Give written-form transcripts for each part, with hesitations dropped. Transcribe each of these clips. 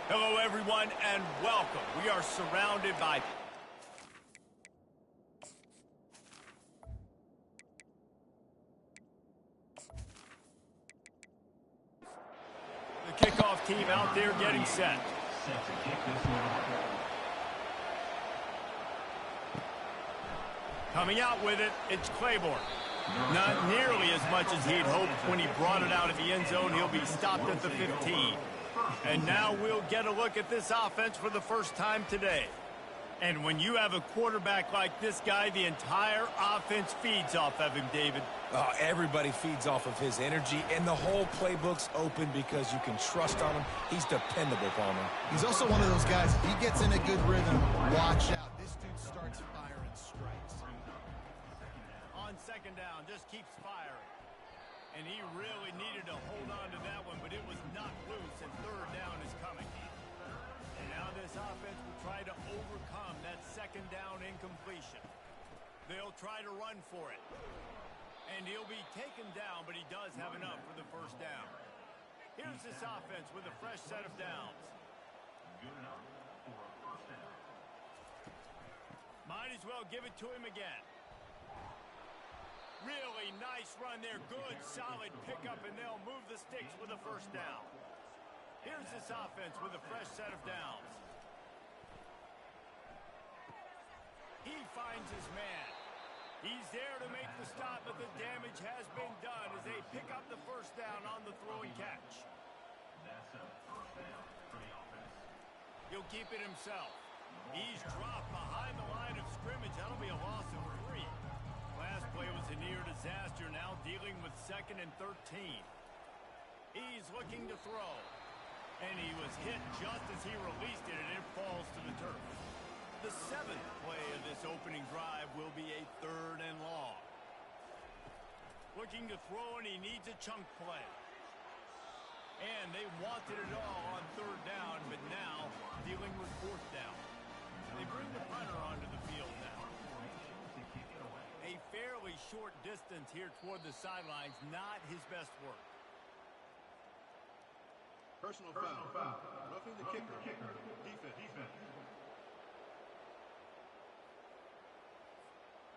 Hello, everyone, and welcome. We are surrounded by the kickoff team out there getting set. Coming out with it, it's Claiborne. Not nearly as much as he'd hoped when he brought it out of the end zone. He'll be stopped at the 15. And now we'll get a look at this offense for the first time today. And when you have a quarterback like this guy, the entire offense feeds off of him, David. Everybody feeds off of his energy, and the whole playbook's open because you can trust on him. He's dependable, Palmer. He's also one of those guys, if he gets in a good rhythm, watch out. This dude starts firing strikes. On second down, just keeps firing. And he really needed to hold on to that one, but it was knocked loose, and third down is coming. And now this offense will try to overcome that second down incompletion. They'll try to run for it. And he'll be taken down, but he does have enough for the first down. Here's this offense with a fresh set of downs. Might as well give it to him again. Really nice run there. Good, solid pickup, and they'll move the sticks with a first down. Here's this offense with a fresh set of downs. He finds his man. He's there to make the stop, but the damage has been done as they pick up the first down on the throw and catch. He'll keep it himself. He's dropped behind the line of scrimmage. That'll be a loss of 3. Last play was a near disaster, now dealing with 2nd and 13. He's looking to throw. And he was hit just as he released it, and it falls to the turf. The 7th play of this opening drive will be a 3rd and long. Looking to throw, and he needs a chunk play. And they wanted it all on 3rd down, but now dealing with 4th down. They bring the punter onto the field now. A fairly short distance here toward the sidelines, not his best work. Personal foul. Roughing the kicker. Defense.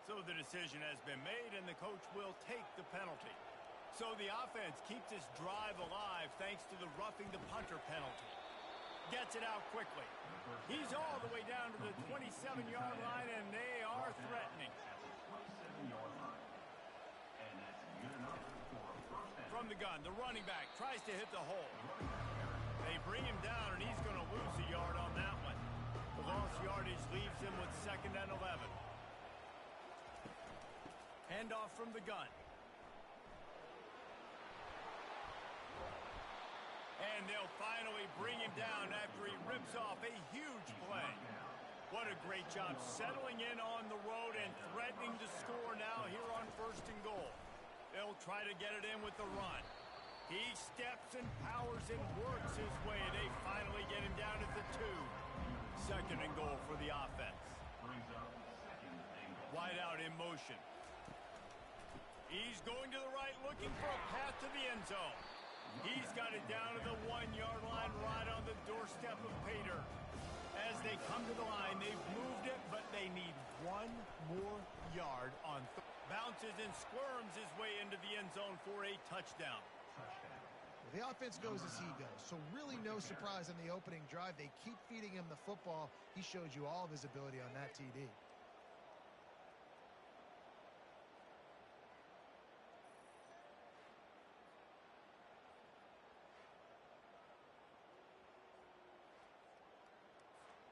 So the decision has been made, and the coach will take the penalty. So the offense keeps this drive alive thanks to the roughing the punter penalty. Gets it out quickly. He's all the way down to the 27-yard line, and they are threatening. From the gun, the running back tries to hit the hole. They bring him down, and he's going to lose a yard on that one. The lost yardage leaves him with 2nd and 11. Handoff from the gun. And they'll finally bring him down after he rips off a huge play. What a great job settling in on the road and threatening to score now here on 1st and goal. They'll try to get it in with the run. He steps and powers and works his way. They finally get him down at the 2. 2nd and goal for the offense. Wide out in motion. He's going to the right, looking for a path to the end zone. He's got it down to the 1-yard line, right on the doorstep of Pater. As they come to the line, they've moved it, but they need 1 more yard on bounces and squirms his way into the end zone for a touchdown. Well, the offense goes as he goes, so really no surprise on the opening drive. They keep feeding him the football. He showed you all of his ability on that TD.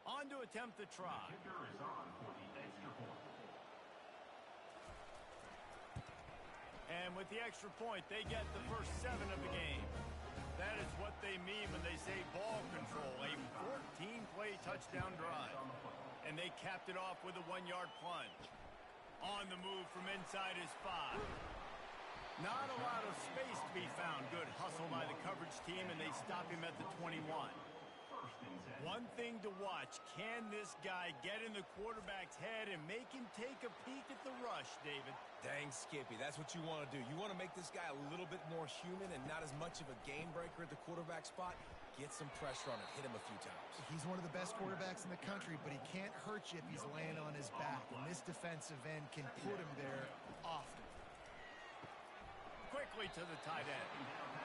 On to attempt the try. And with the extra point, they get the first 7 of the game. That is what they mean when they say ball control. A 14-play touchdown drive. And they capped it off with a 1-yard plunge. On the move from inside his 5. Not a lot of space to be found. Good hustle by the coverage team, and they stop him at the 21. One thing to watch, can this guy get in the quarterback's head and make him take a peek at the rush, David? Dang, Skippy, that's what you want to do. You want to make this guy a little bit more human and not as much of a game breaker at the quarterback spot. get some pressure on him, hit him a few times. He's one of the best quarterbacks in the country, but he can't hurt you if he's laying on his back. And this defensive end can put him there often. Quickly to the tight end.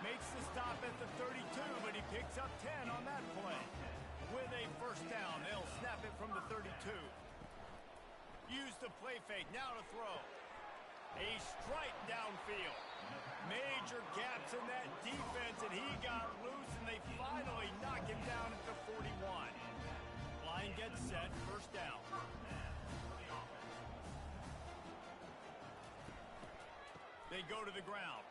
Makes the stop at the 32, but he picks up 10 on that play. With a first down, they'll snap it from the 32. Use the play fake, now to throw. A strike downfield. Major gaps in that defense, and he got loose, and they finally knock him down at the 41. Line gets set, first down. They go to the ground.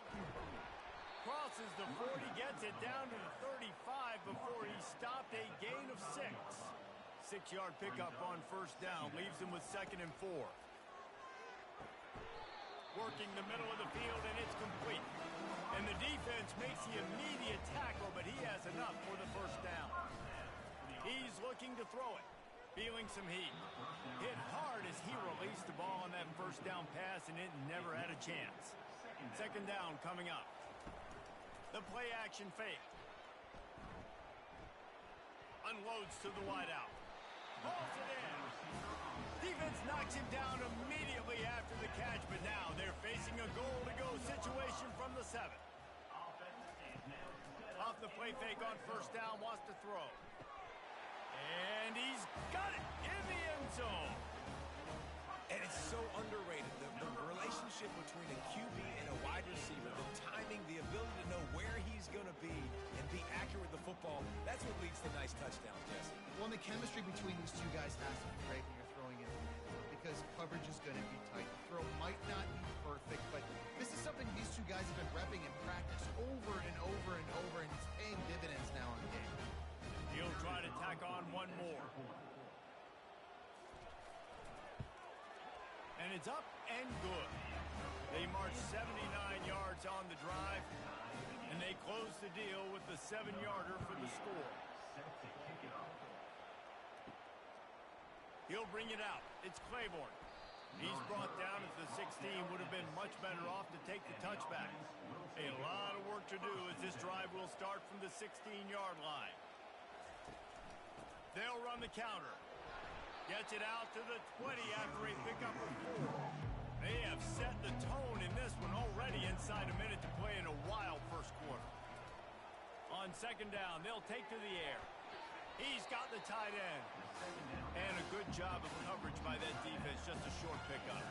Crosses the 40, gets it down to the 35 before he stopped, a gain of 6. 6-yard pickup on first down, leaves him with 2nd and 4. Working the middle of the field, and it's complete. And the defense makes the immediate tackle, but he has enough for the first down. He's looking to throw it, feeling some heat. Hit hard as he released the ball on that first down pass, and it never had a chance. 2nd down coming up. The play action fake. Unloads to the wideout. Hauls it in. Defense knocks him down immediately after the catch, but now they're facing a goal-to-go situation from the 7. Off the play fake on first down, wants to throw. And he's got it in the end zone. And it's so underrated. The relationship between a QB and a wide receiver, the timing, the ability to know where he's going to be and be accurate with the football, that's what leads to nice touchdowns, Jesse. Well, the chemistry between these two guys has to be great when you're throwing it because coverage is going to be tight. The throw might not be perfect, but this is something these two guys have been repping in practice over and over and over, and it's paying dividends now in the game. He'll try to tack on one more. And it's up and good. They march 79 yards on the drive, and they close the deal with the 7-yarder for the score. He'll bring it out. It's Claiborne. He's brought down at the 16. Would have been much better off to take the touchback. A lot of work to do as this drive will start from the 16-yard line. They'll run the counter. Gets it out to the 20 after a pickup of 4. They have set the tone in this one already inside a minute to play in a wild first quarter. On 2nd down, they'll take to the air. He's got the tight end. And a good job of coverage by that defense, just a short pickup.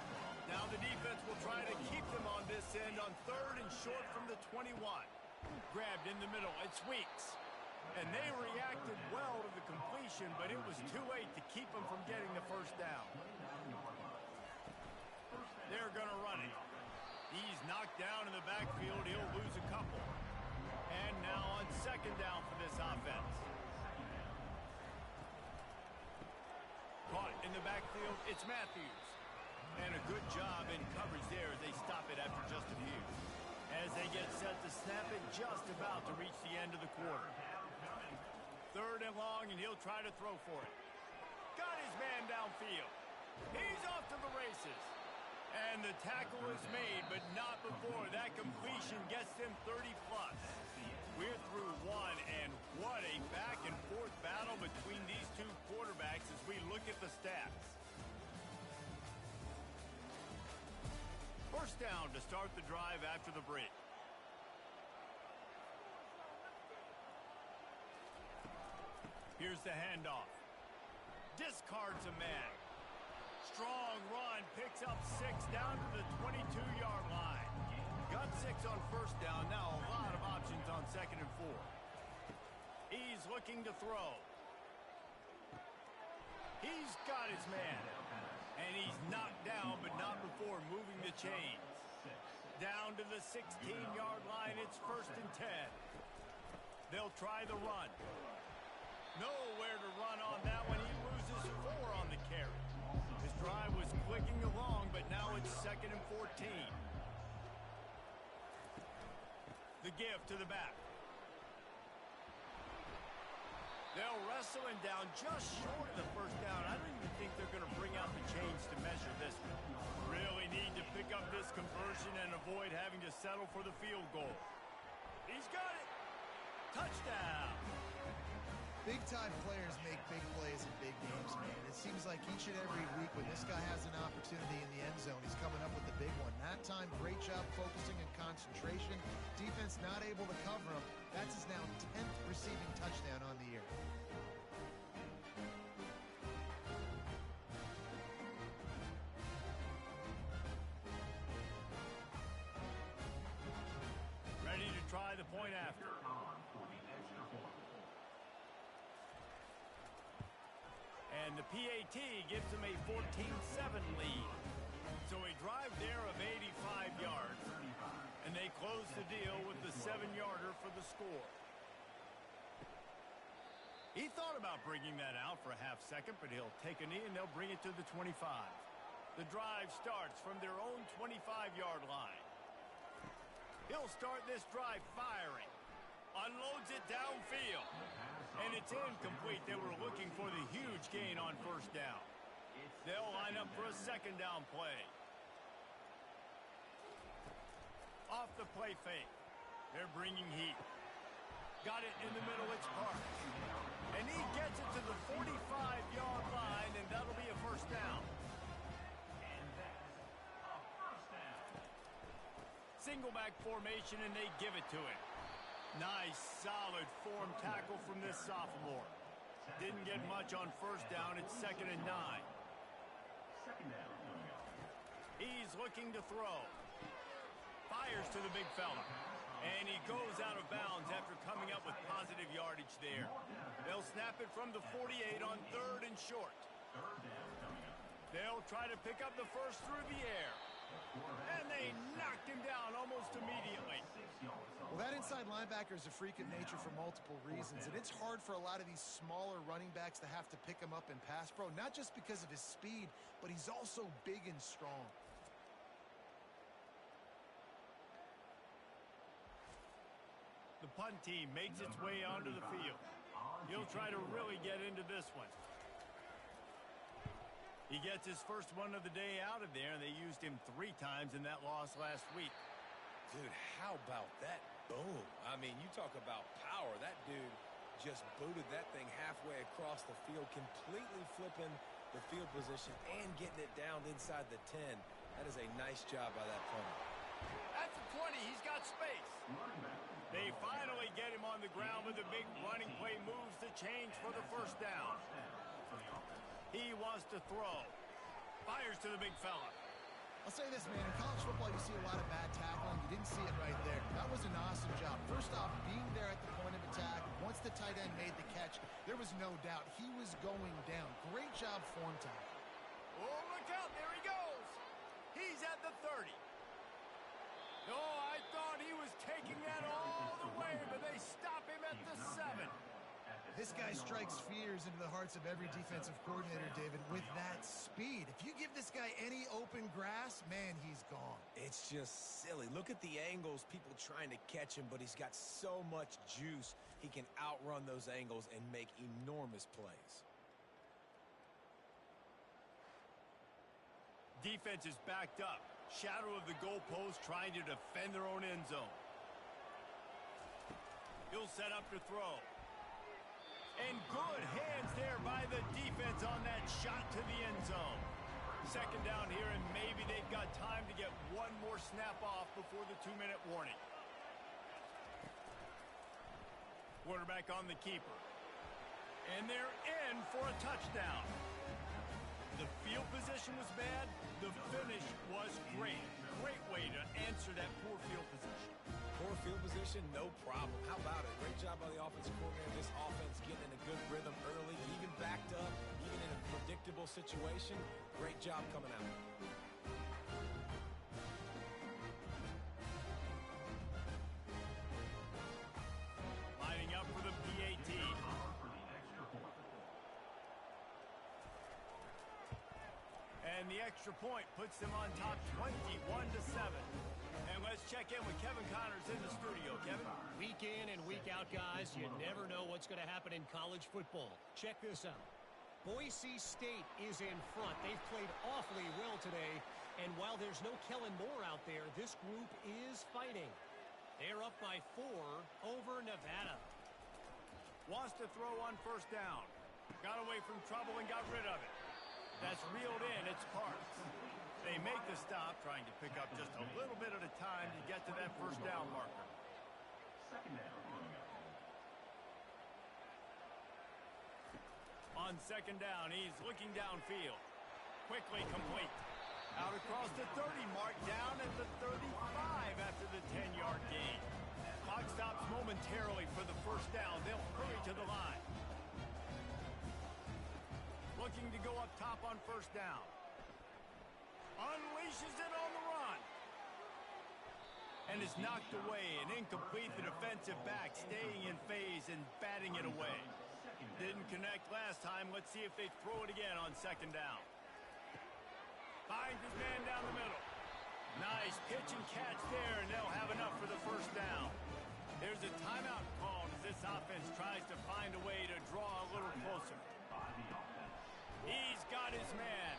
Now the defense will try to keep them on this end on 3rd and short from the 21. Grabbed in the middle, it's Weeks. And they reacted well to the completion, but it was too late to keep them from getting the first down. They're going to run it. He's knocked down in the backfield. He'll lose a couple. And now on 2nd down for this offense. Caught in the backfield, it's Matthews. And a good job in coverage there as they stop it after just a few. As they get set to snap it, just about to reach the end of the quarter. 3rd and long, and he'll try to throw for it. Got his man downfield. He's off to the races. And the tackle is made, but not before that completion gets them 30-plus. We're through one, and what a back-and-forth battle between these two quarterbacks as we look at the stats. First down to start the drive after the break. Here's the handoff. Discards a man. Strong run, picks up 6 down to the 22-yard line. Got 6 on first down, now a lot of options on 2nd and 4. He's looking to throw. He's got his man. And he's knocked down, but not before moving the chains. Down to the 16-yard line, it's 1st and 10. They'll try the run. Nowhere to run on that one. He loses 4 on the carry. His drive was clicking along, but now it's 2nd and 14. The give to the back. They'll wrestle him down just short of the first down. I don't even think they're going to bring out the chains to measure this one. Really need to pick up this conversion and avoid having to settle for the field goal. He's got it. Touchdown. Big-time players make big plays in big games, man. It seems like each and every week when this guy has an opportunity in the end zone, he's coming up with the big one. That time, great job focusing and concentration. Defense not able to cover him. That's his now 10th receiving touchdown on the year. Ready to try the point after. And the PAT gives them a 14-7 lead. So a drive there of 85 yards. And they close the deal with the 7-yarder for the score. He thought about bringing that out for a half second, but he'll take a knee and they'll bring it to the 25. The drive starts from their own 25-yard line. He'll start this drive firing. Unloads it downfield. And it's incomplete. They were looking for the huge gain on first down. They'll line up for a second down play. Off the play fake. They're bringing heat. Got it in the middle. It's Parks. And he gets it to the 45-yard line, and that'll be a first down. Single back formation, and they give it to him. Nice, solid form tackle from this sophomore. Didn't get much on first down. It's 2nd and 9. He's looking to throw. Fires to the big fella. And he goes out of bounds after coming up with positive yardage there. They'll snap it from the 48 on 3rd and short. They'll try to pick up the first through the air. And they knocked him down almost immediately. Well, that inside linebacker is a freak of nature for multiple reasons, and it's hard for a lot of these smaller running backs to have to pick him up in pass pro, not just because of his speed, but he's also big and strong. The punt team makes its way onto the field. He'll try to really get into this one. He gets his first one of the day out of there, and they used him 3 times in that loss last week. Dude, how about that boom? I mean, you talk about power. That dude just booted that thing halfway across the field, completely flipping the field position and getting it down inside the 10. That is a nice job by that punter. At the 20, he's got space. They finally get him on the ground with a big running play, moves the change for the first down. He wants to throw. Fires to the big fella. I'll say this, man. In college football, you see a lot of bad tackling. You didn't see it right there. That was an awesome job. First off, being there at the point of attack. Once the tight end made the catch, there was no doubt he was going down. Great job form tackle. Oh, look out. There he goes. He's at the 30. Oh, I thought he was taking that all the way, but they stop him at the 7. This guy strikes fears into the hearts of every defensive coordinator, David, with that speed. If you give this guy any open grass, man, he's gone. It's just silly. Look at the angles, people trying to catch him, but he's got so much juice. He can outrun those angles and make enormous plays. Defense is backed up. Shadow of the goalpost trying to defend their own end zone. He'll set up to throw. And good hands there by the defense on that shot to the end zone. Second down here, and maybe they've got time to get one more snap off before the 2-minute warning. Quarterback on the keeper. And they're in for a touchdown. The field position was bad. The finish was great. Great way to answer that poor field position. Poor field position, no problem. How about it? Great job by the offensive coordinator. This offense getting in a good rhythm early, even backed up, even in a predictable situation. Great job coming out. Lining up for the PAT. And the extra point puts them on top 21-7. And let's check in with Kevin Connors in the studio. Kevin? Week in and week out, guys, you never know what's going to happen in college football. Check this out. Boise State is in front. They've played awfully well today. And while there's no Kellen Moore out there, this group is fighting. They're up by 4 over Nevada. Wants to throw on first down. Got away from trouble and got rid of it. That's reeled in. It's Parks. They make the stop, trying to pick up just a little bit at a time to get to that first down marker. On second down, he's looking downfield. Quickly complete. Out across the 30 mark, down at the 35 after the 10-yard gain. Clock stops momentarily for the first down. They'll hurry to the line. Looking to go up top on first down. Unleashes it on the run. And is knocked away and incomplete. The defensive back staying in phase and batting it away. Didn't connect last time. Let's see if they throw it again on second down. Finds his man down the middle. Nice pitch and catch there, and they'll have enough for the first down. There's a timeout called as this offense tries to find a way to draw a little closer. He's got his man.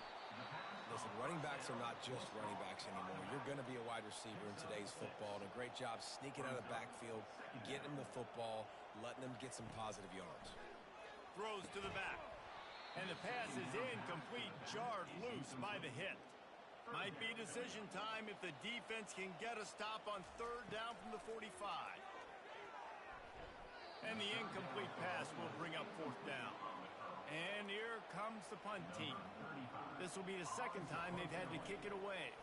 Listen, running backs are not just running backs anymore. You're going to be a wide receiver in today's football. And a great job sneaking out of the backfield, getting them the football, letting them get some positive yards. Throws to the back. And the pass is incomplete, jarred loose by the hit. Might be decision time if the defense can get a stop on third down from the 45. And the incomplete pass will bring up fourth down. And here comes the punt team. This will be the second time they've had to kick it away.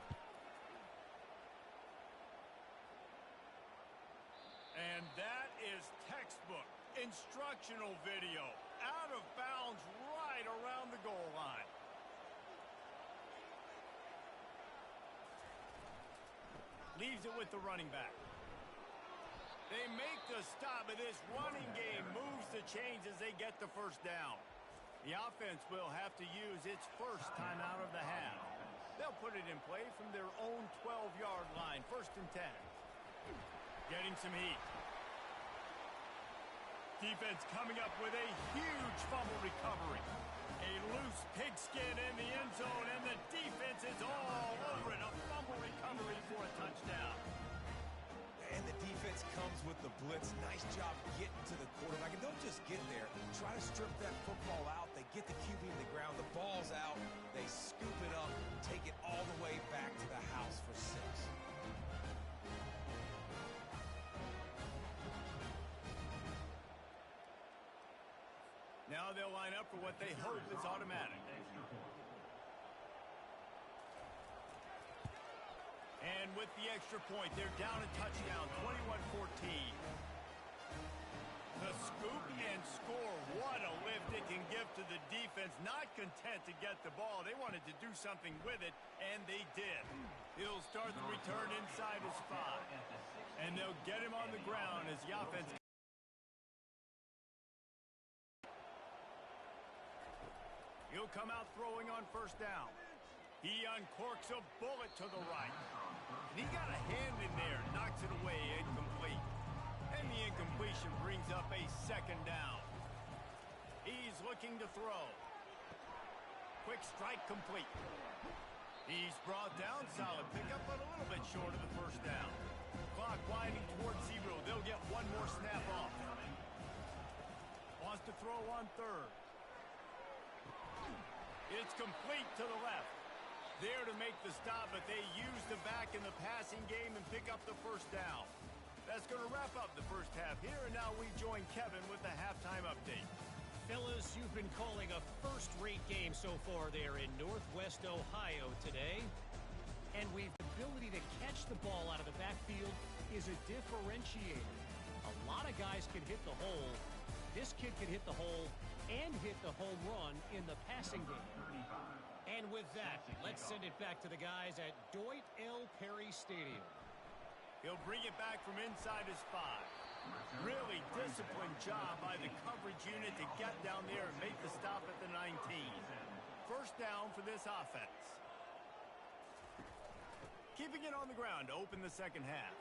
And that is textbook instructional video. Out of bounds right around the goal line. Leaves it with the running back. They make the stop, and this running game moves the chains as they get the first down. The offense will have to use its first timeout of the half. They'll put it in play from their own 12-yard line, 1st and 10. Getting some heat. Defense coming up with a huge fumble recovery. A loose pigskin in the end zone, and the defense is all over it. A fumble recovery for a touchdown. And the defense comes with the blitz. Nice job getting to the quarterback. And don't just get there. Try to strip that football out. They get the QB to the ground. The ball's out. They scoop it up, take it all the way back to the house for 6. Now they'll line up for what they hope is automatic. And with the extra point, they're down a touchdown, 21-14. The scoop and score. What a lift it can give to the defense. Not content to get the ball. They wanted to do something with it, and they did. He'll start the return inside his 5. And they'll get him on the ground as the offense. He'll come out throwing on first down. He uncorks a bullet to the right. He got a hand in there, knocks it away, incomplete. And the incompletion brings up a second down. He's looking to throw. Quick strike complete. He's brought down, solid pickup, but a little bit short of the first down. Clock winding towards 0. They'll get one more snap off. Wants to throw on third. It's complete to the left. There to make the stop, but they use the back in the passing game and pick up the first down. That's going to wrap up the first half here, and now we join Kevin with the halftime update. Fellas, you've been calling a first-rate game so far there in Northwest Ohio today. And the ability to catch the ball out of the backfield is a differentiator. A lot of guys can hit the hole. This kid can hit the hole and hit the home run in the passing game. And with that, let's send it back to the guys at Dwight L. Perry Stadium. He'll bring it back from inside his 5. Really disciplined job by the coverage unit to get down there and make the stop at the 19. First down for this offense. Keeping it on the ground to open the second half.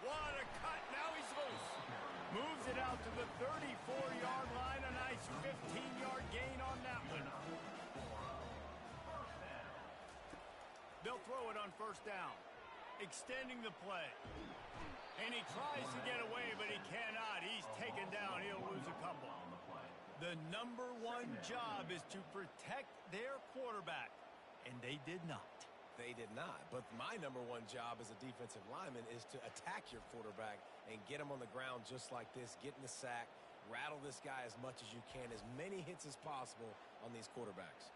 What a cut. Now he's loose. Moves it out to the 34-yard line. A nice 15-yard gain on that one. They'll throw it on first down. extending the play. And he tries to get away, but he cannot. He's taken down. He'll lose a couple. The number one job is to protect their quarterback, and they did not. They did not. But my number one job as a defensive lineman is to attack your quarterback and get him on the ground just like this, get in the sack, rattle this guy as much as you can, as many hits as possible on these quarterbacks.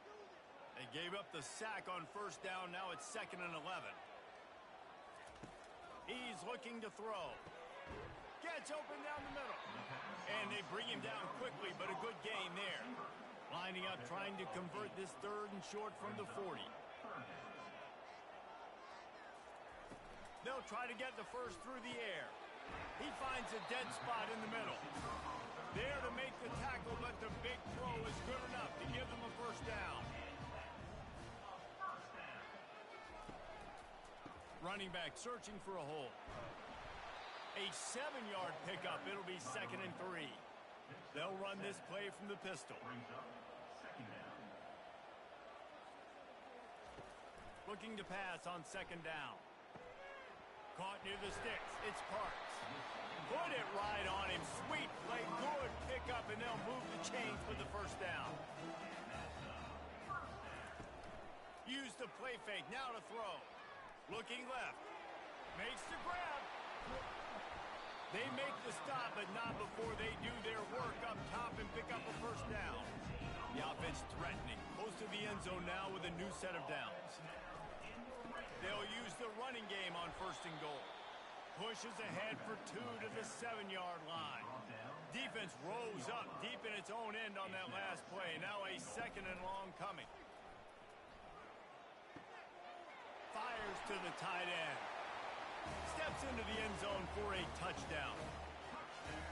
They gave up the sack on first down. Now it's 2nd and 11. He's looking to throw. Gets open down the middle. And they bring him down quickly, but a good gain there. Lining up, trying to convert this 3rd and short from the 40. They'll try to get the first through the air. He finds a dead spot in the middle. There to make the tackle, but the big throw is good enough to give them a first down. Running back searching for a hole. A 7-yard pickup. It'll be 2nd and 3. They'll run this play from the pistol. Looking to pass on 2nd down. Caught near the sticks. It's Parks. Put it right on him. Sweet play. Good pickup, and they'll move the chains with the first down. Use the play fake. Now to throw. Looking left. Makes the grab. They make the stop, but not before they do their work up top and pick up a first down. The offense threatening. Close to the end zone now with a new set of downs. They'll use the running game on 1st and goal. Pushes ahead for 2 to the 7-yard line. Defense rose up deep in its own end on that last play. Now a 2nd and long coming. Fires to the tight end. Steps into the end zone for a touchdown.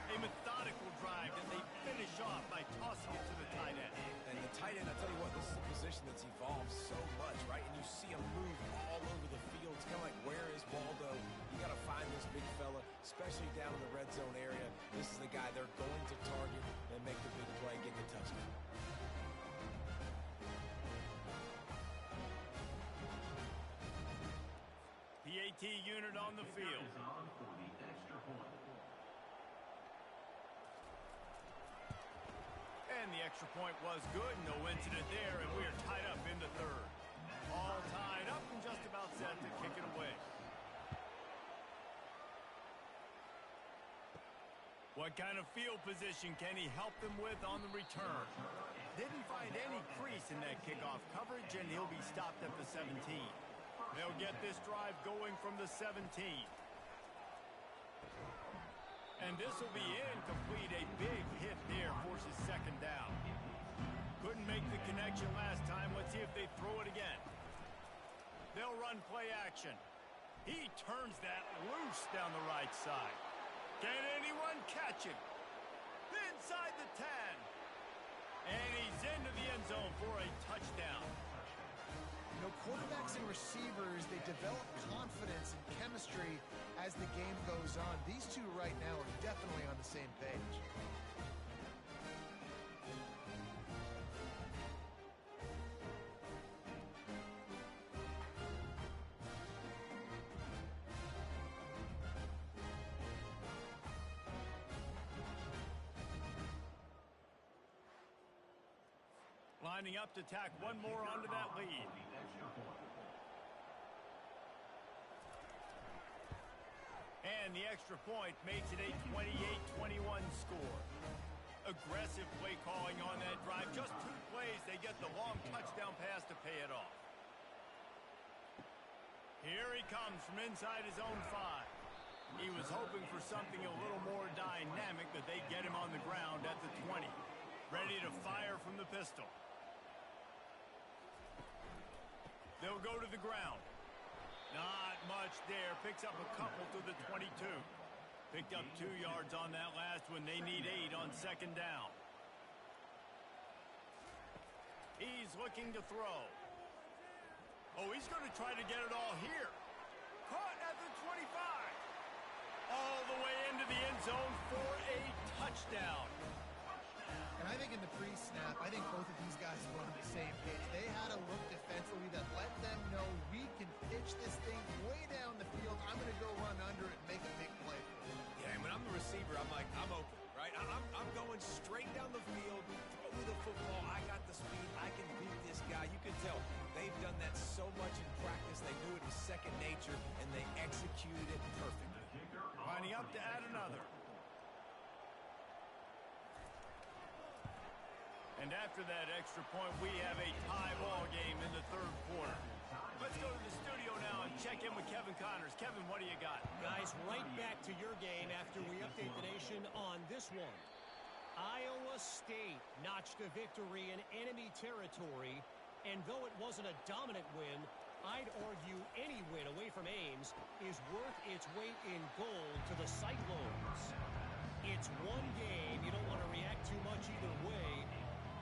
A methodical drive that they finish off by tossing it to the tight end. And the tight end, I tell you what, this is a position that's evolved so much, right? And you see him move all over the field. It's kind of like, where is Waldo? You got to find this big fella, especially down in the red zone area. This is the guy they're going to target and make the big play, get the touchdown. PAT unit on the field. And the extra point was good. No incident there, and we're tied up in the 3rd. All tied up and just about set to kick it away. What kind of field position can he help them with on the return? Didn't find any crease in that kickoff coverage, and he'll be stopped at the 17. They'll get this drive going from the 17. And this will be incomplete. A big hit there forces 2nd down. Couldn't make the connection last time. Let's see if they throw it again. They'll run play action. He turns that loose down the right side. Can anyone catch him? Inside the 10. And he's into the end zone for a touchdown. You know, quarterbacks and receivers, they develop confidence and chemistry as the game goes on. These two right now are definitely on the same page. Lining up to tack one more onto that lead. And the extra point makes it a 28-21 score. Aggressive play calling on that drive. Just 2 plays, they get the long touchdown pass to pay it off. Here he comes from inside his own 5. He was hoping for something a little more dynamic, but they get him on the ground at the 20. Ready to fire from the pistol. They'll go to the ground. Not much there. Picks up a couple to the 22. Picked up 2 yards on that last one. They need 8 on 2nd down. He's looking to throw. Oh, he's going to try to get it all here. Caught at the 25. All the way into the end zone for a touchdown. And I think in the pre-snap, I think both of these guys were on the same page. They had a look defensively that let them know we can pitch this thing way down the field. I'm going to go run under it and make a big play. Yeah, and when I'm the receiver, I'm like, I'm open, right? I'm going straight down the field, throw me the football. I got the speed. I can beat this guy. You can tell they've done that so much in practice. They knew it was second nature, and they executed it perfectly. Lining up to add another. And after that extra point, we have a tie ball game in the third quarter. Let's go to the studio now and check in with Kevin Connors. Kevin, what do you got? Guys, right back to your game after we update the nation on this one. Iowa State notched a victory in enemy territory, and though it wasn't a dominant win, I'd argue any win away from Ames is worth its weight in gold to the Cyclones. It's one game. You don't want to react too much either way,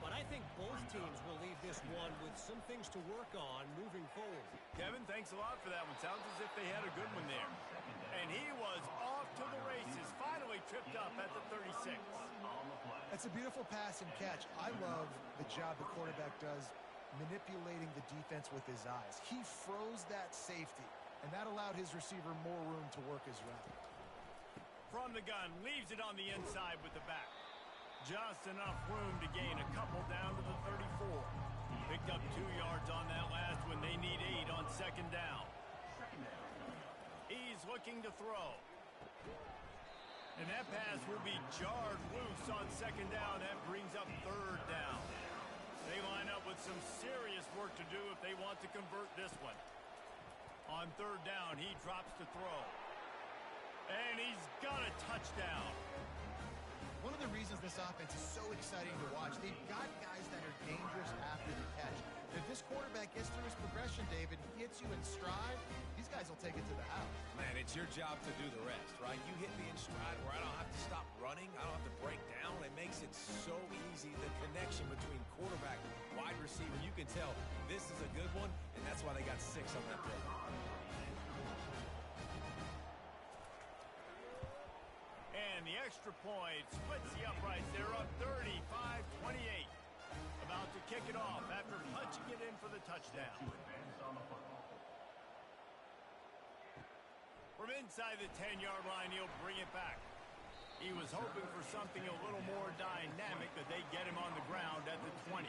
but I think both teams will leave this one with some things to work on moving forward. Kevin, thanks a lot for that one. Sounds as if they had a good one there. And he was off to the races, finally tripped up at the 36. That's a beautiful pass and catch. I love the job the quarterback does manipulating the defense with his eyes. He froze that safety, and that allowed his receiver more room to work his route. From the gun, leaves it on the inside with the back. Just enough room to gain a couple down to the 34. Picked up 2 yards on that last one. They need 8 on second down. He's looking to throw. And that pass will be jarred loose on second down. That brings up third down. They line up with some serious work to do if they want to convert this one. On third down, he drops to throw. And he's got a touchdown. One of the reasons this offense is so exciting to watch, they've got guys that are dangerous after the catch. If this quarterback gets through his progression, David, he hits you in stride, these guys will take it to the house. Man, it's your job to do the rest, right? You hit me in stride where I don't have to stop running. I don't have to break down. It makes it so easy. The connection between quarterback, wide receiver, you can tell this is a good one, and that's why they got 6 on that play. And the extra point splits the uprights. They're up 35-28. About to kick it off after punching it in for the touchdown. From inside the 10-yard line, he'll bring it back. He was hoping for something a little more dynamic, but they get him on the ground at the 20.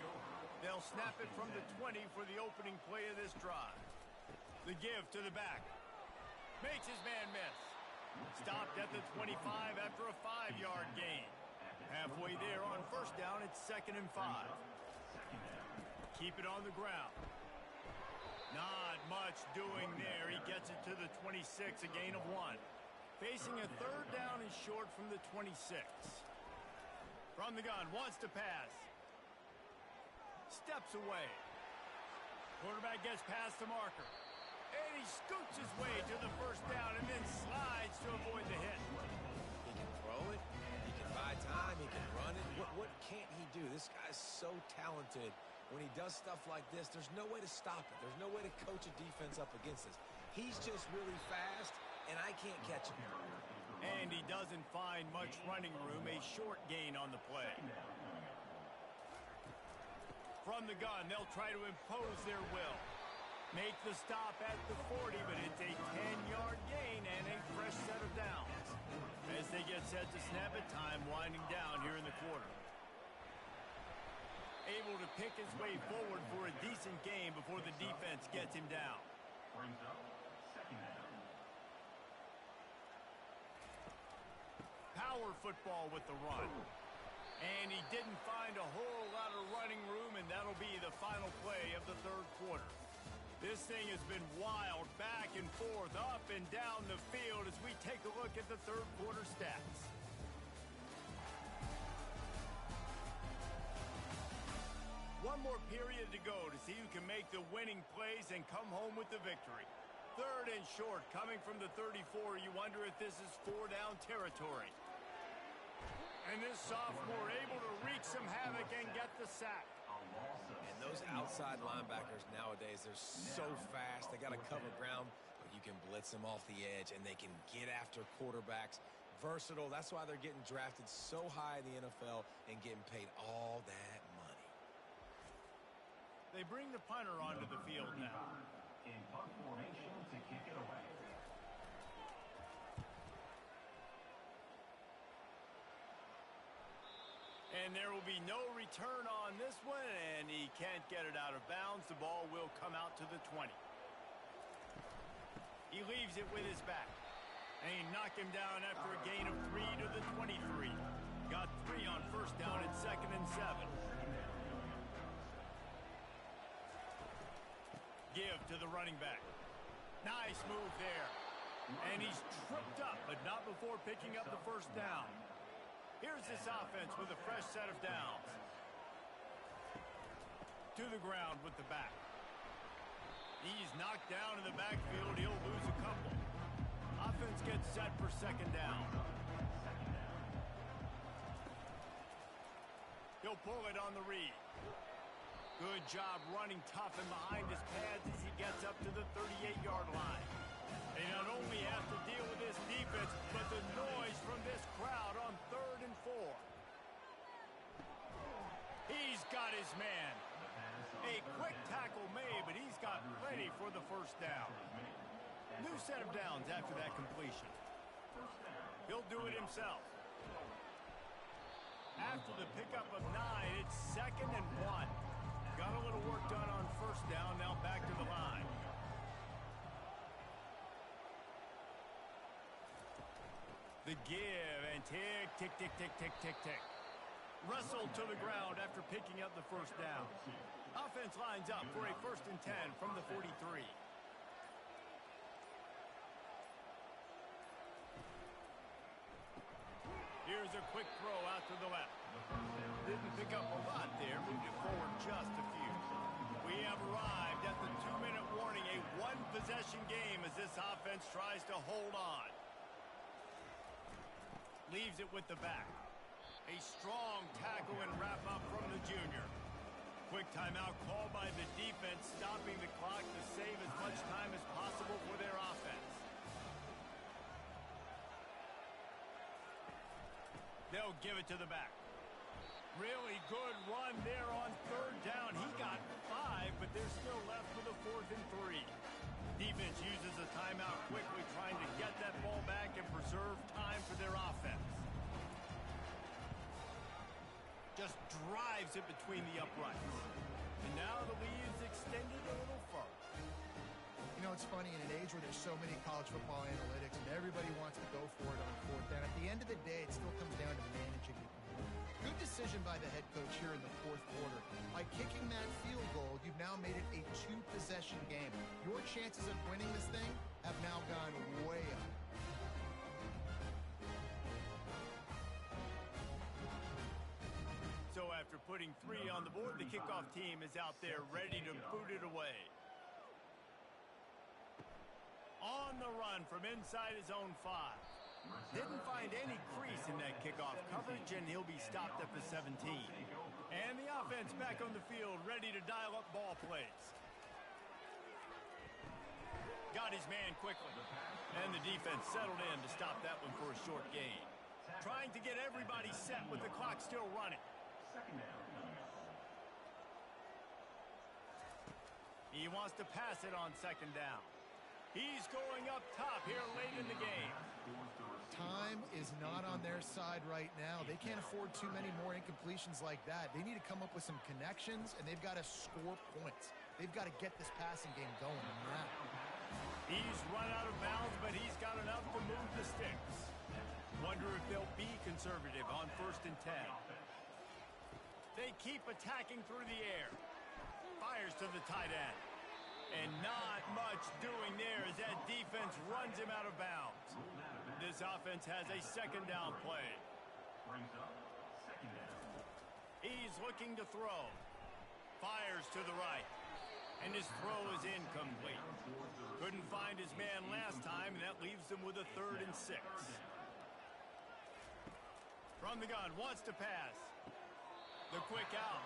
They'll snap it from the 20 for the opening play of this drive. The give to the back. Makes his man miss. Stopped at the 25 after a 5-yard gain. Halfway there on first down, it's 2nd and 5. Keep it on the ground. Not much doing there. He gets it to the 26, a gain of 1. Facing a third down and short from the 26. From the gun, wants to pass. Steps away. Quarterback gets past the marker. And he scoots his way to the first down and then slides to avoid the hit. He can throw it. He can buy time. He can run it. What can't he do? This guy's so talented. When he does stuff like this, there's no way to stop it. There's no way to coach a defense up against this. He's just really fast, and I can't catch him. And he doesn't find much running room. A short gain on the play. From the gun, they'll try to impose their will. Make the stop at the 40, but it's a 10-yard gain and a fresh set of downs. As they get set to snap it, time winding down here in the quarter. Able to pick his way forward for a decent game before the defense gets him down. Power football with the run. And he didn't find a whole lot of running room, and that'll be the final play of the third quarter. This thing has been wild, back and forth, up and down the field as we take a look at the third quarter stats. One more period to go to see who can make the winning plays and come home with the victory. Third and short, coming from the 34. You wonder if this is 4-down territory. And this sophomore able to wreak some havoc and get the sack. And those outside linebackers nowadays, they're so fast. They got to cover ground, but you can blitz them off the edge, and they can get after quarterbacks. Versatile. That's why they're getting drafted so high in the NFL and getting paid all that money. They bring the punter onto the field now. In punt formation to kick it away. And there will be no return on this one, and he can't get it out of bounds. The ball will come out to the 20. He leaves it with his back. And he knocked him down after a gain of 3 to the 23. Got 3 on first down and 2nd and 7. Give to the running back. Nice move there. And he's tripped up, but not before picking up the first down. Here's this offense with a fresh set of downs. To the ground with the back. He's knocked down in the backfield. He'll lose a couple. Offense gets set for 2nd down. He'll pull it on the read. Good job running tough and behind his pads as he gets up to the 38-yard line. They not only have to deal with this defense, but the noise from this crowd on 3rd and 4. He's got his man. A quick tackle made, but he's got plenty for the first down. New set of downs after that completion. He'll do it himself. After the pickup of 9, it's 2nd and 1. Got a little work done on first down, now back to the line. The give, and tick, tick, tick, tick, tick, tick, tick. Wrestled to the ground after picking up the first down. Offense lines up for a 1st and 10 from the 43. Here's a quick throw out to the left. Didn't pick up a lot there, moved it forward just a few. We have arrived at the 2-minute warning, a one-possession game as this offense tries to hold on. Leaves it with the back. A strong tackle and wrap-up from the junior. Quick timeout called by the defense, stopping the clock to save as much time as possible for their offense. They'll give it to the back. Really good run there on 3rd down. He got 5, but they're still left with a 4th and 3. Defense uses a timeout quickly, trying to get that ball back and preserve time for their offense. Just drives it between the uprights. And now the lead is extended a little further. You know, it's funny, in an age where there's so many college football analytics and everybody wants to go for it on 4th down, at the end of the day, it still comes down to managing the game. Good decision by the head coach here in the 4th quarter. By kicking that field goal, you've now made it a 2-possession game. Your chances of winning this thing have now gone way up. So after putting 3 on the board, the kickoff team is out there ready to boot it away. On the run from inside his own 5. Didn't find any crease in that kickoff coverage, and he'll be stopped at the 17. And the offense back on the field, ready to dial up ball plays. Got his man quickly. And the defense settled in to stop that one for a short gain. Trying to get everybody set with the clock still running. He wants to pass it on 2nd down. He's going up top here late in the game. Time is not on their side right now. They can't afford too many more incompletions like that. They need to come up with some connections, and they've got to score points. They've got to get this passing game going now. He's run out of bounds, but he's got enough to move the sticks. Wonder if they'll be conservative on 1st and 10. They keep attacking through the air. Fires to the tight end. And not much doing there as that defense runs him out of bounds. This offense has a 2nd down play. He's looking to throw. Fires to the right. And his throw is incomplete. Couldn't find his man last time, and that leaves him with a 3rd and 6. From the gun, wants to pass. The quick out.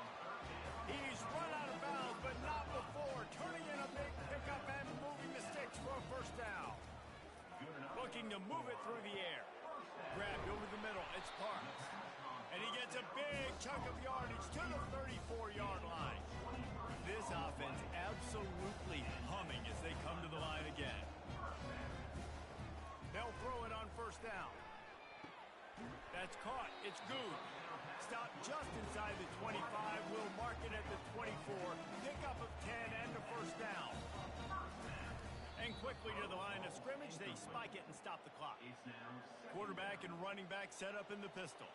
He's run out of bounds, but not before. Turning in a big pickup and moving the sticks for a 1st down. Looking to move it through the air. Grabbed over the middle. It's Parks. And he gets a big chunk of yardage to the 34-yard line. This offense They'll throw it on first down. That's caught. It's good. Stop just inside the 25. We'll mark it at the 24. Pickup of 10 and a first down. And quickly to the line of scrimmage, they spike it and stop the clock. Quarterback and running back set up in the pistol.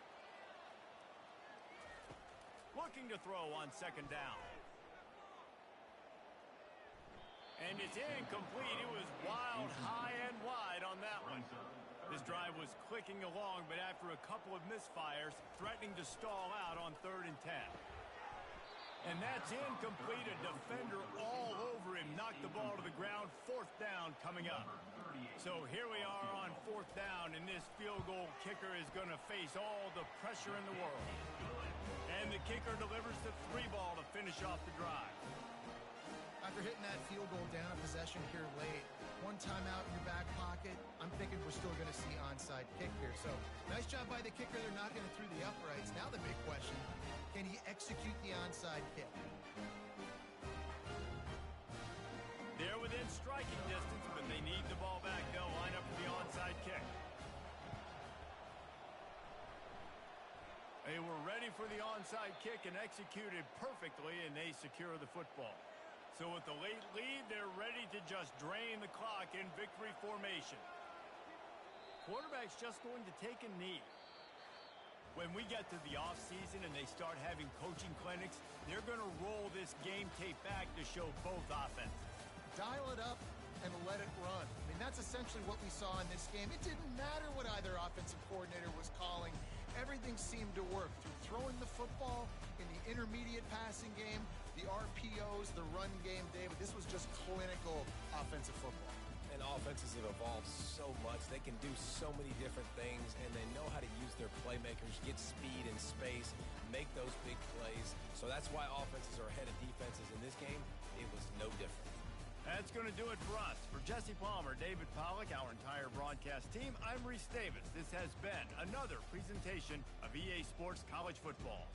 Looking to throw on second down. And it's incomplete. It was wild, high and wide on that one. This drive was clicking along, but after a couple of misfires, threatening to stall out on 3rd and 10. And that's incomplete. A defender all over him. Knocked the ball to the ground. 4th down coming up. So here we are on 4th down, and this field goal kicker is going to face all the pressure in the world. And the kicker delivers the 3 ball to finish off the drive. After hitting that field goal down a possession here late, one timeout in your back pocket, I'm thinking we're still going to see onside kick here. So nice job by the kicker. They're knocking it through the uprights. Now the big question, can he execute the onside kick? They're within striking distance, but they need the ball back. They'll line up for the onside kick. They were ready for the onside kick and executed perfectly, and they secure the football. So with the late lead, they're ready to just drain the clock in victory formation. Quarterback's just going to take a knee. When we get to the offseason and they start having coaching clinics, they're going to roll this game tape back to show both offenses. Dial it up and let it run. I mean, that's essentially what we saw in this game. It didn't matter what either offensive coordinator was calling. Everything seemed to work through throwing the football in the intermediate passing game, the RPOs, the run game, David. This was just clinical offensive football. And offenses have evolved so much. They can do so many different things, and they know how to use their playmakers, get speed and space, make those big plays. So that's why offenses are ahead of defenses in this game. It was no different. That's going to do it for us. For Jesse Palmer, David Pollack, our entire broadcast team, I'm Reese Davis. This has been another presentation of EA Sports College Football.